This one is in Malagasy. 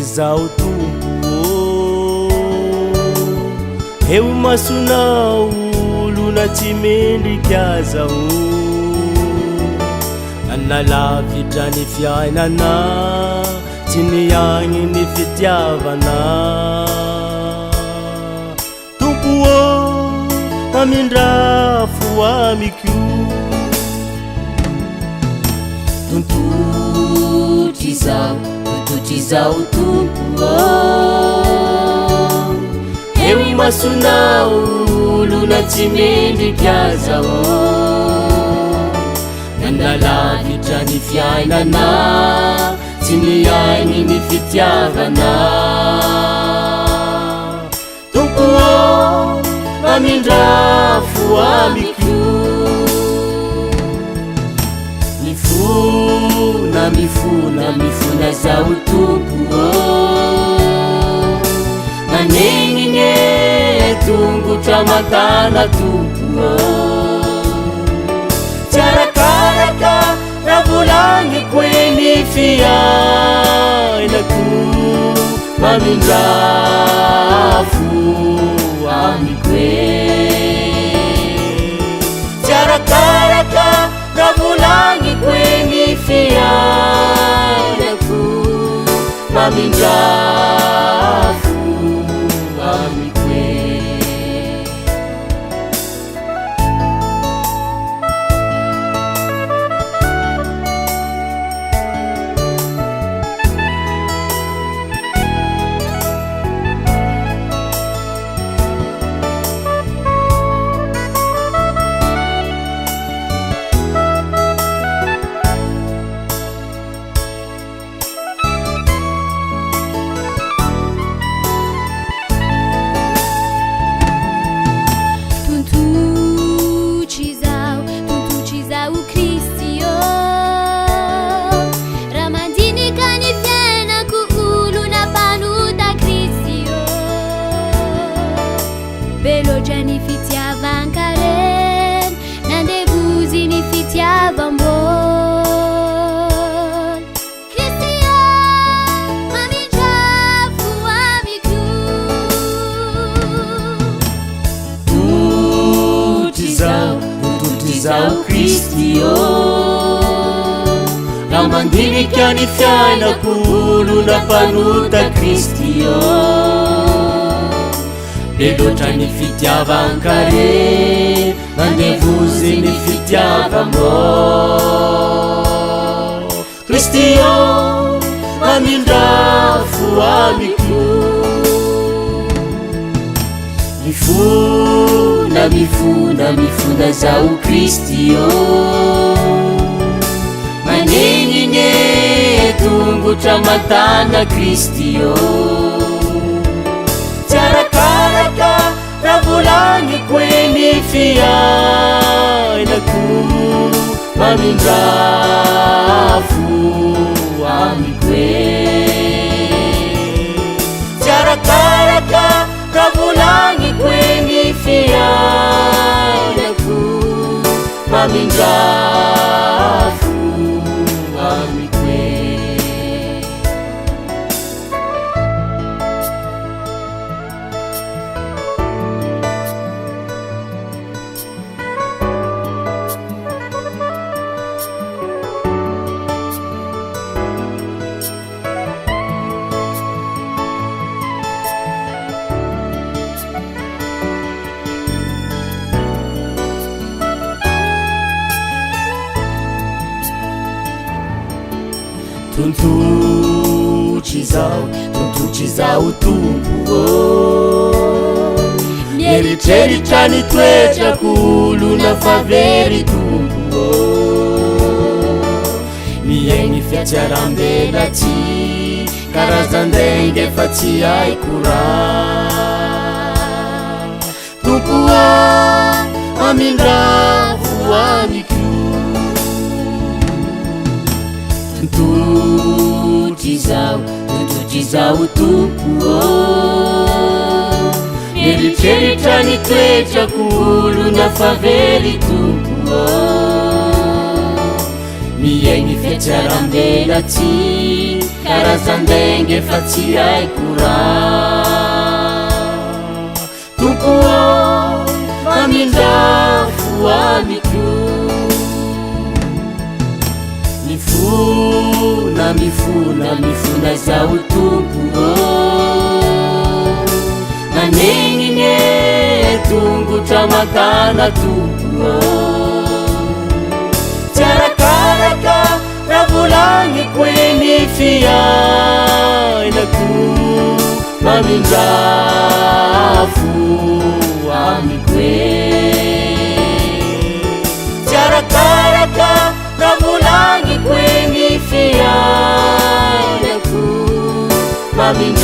zao tompo eo masonao lona tsy mendrika zao analavitra ny fiainana tsy niagny ny fitiavana tompo amindrafo amiko tontotry zao tompo eo masonao lona tsy mendrika zao nanalavitra ny fiainana tsy niagny ny fitiavana tompo amindrafo amiko mifona zao tompo manegnine tongotra matana tompo tsy arakaraka raha volagniko eny fiainako mamindrafo amiko tsy arakaraka raha volagniko eny fiainako mamindrafo amiko Beloja ni fitiavankaren nandevuzi ni fitiavambon Christian mamindrafo amiko tutotry zao Christian raha mandinika ny fiainako lona mpanota Christian belotra ny fitiavankare nandevozy ny fitiavambon Christian mamindrafo amiko mifona zao Christian manegnine tongotra matana Christian tsy arakaraka raha volagniko eny fiainako mamindrafo amiko tsy arakaraka raha volagniko eny fiainako mamindrafo amiko tontotry zao tompo mieritreritra ny toetrako lona favery tompo miaigny fiatsiarambelatsy karazan-dainga efa tsy haiko raha tompo amindrafo amiko tontotry zao tompo mieritreritra ny toetrako lona favery tompo miaigny fiatsiarambela ty karazan-dainga efa tsy haiko raha tompo mamindrafo amiko mifona zao tompo nanegniny tongotra makana tompo tsy arakaraka raha volagniko eny fiainako mamindrafo amiko tsy arakaraka raha volagniko eny fiainako mamindrafo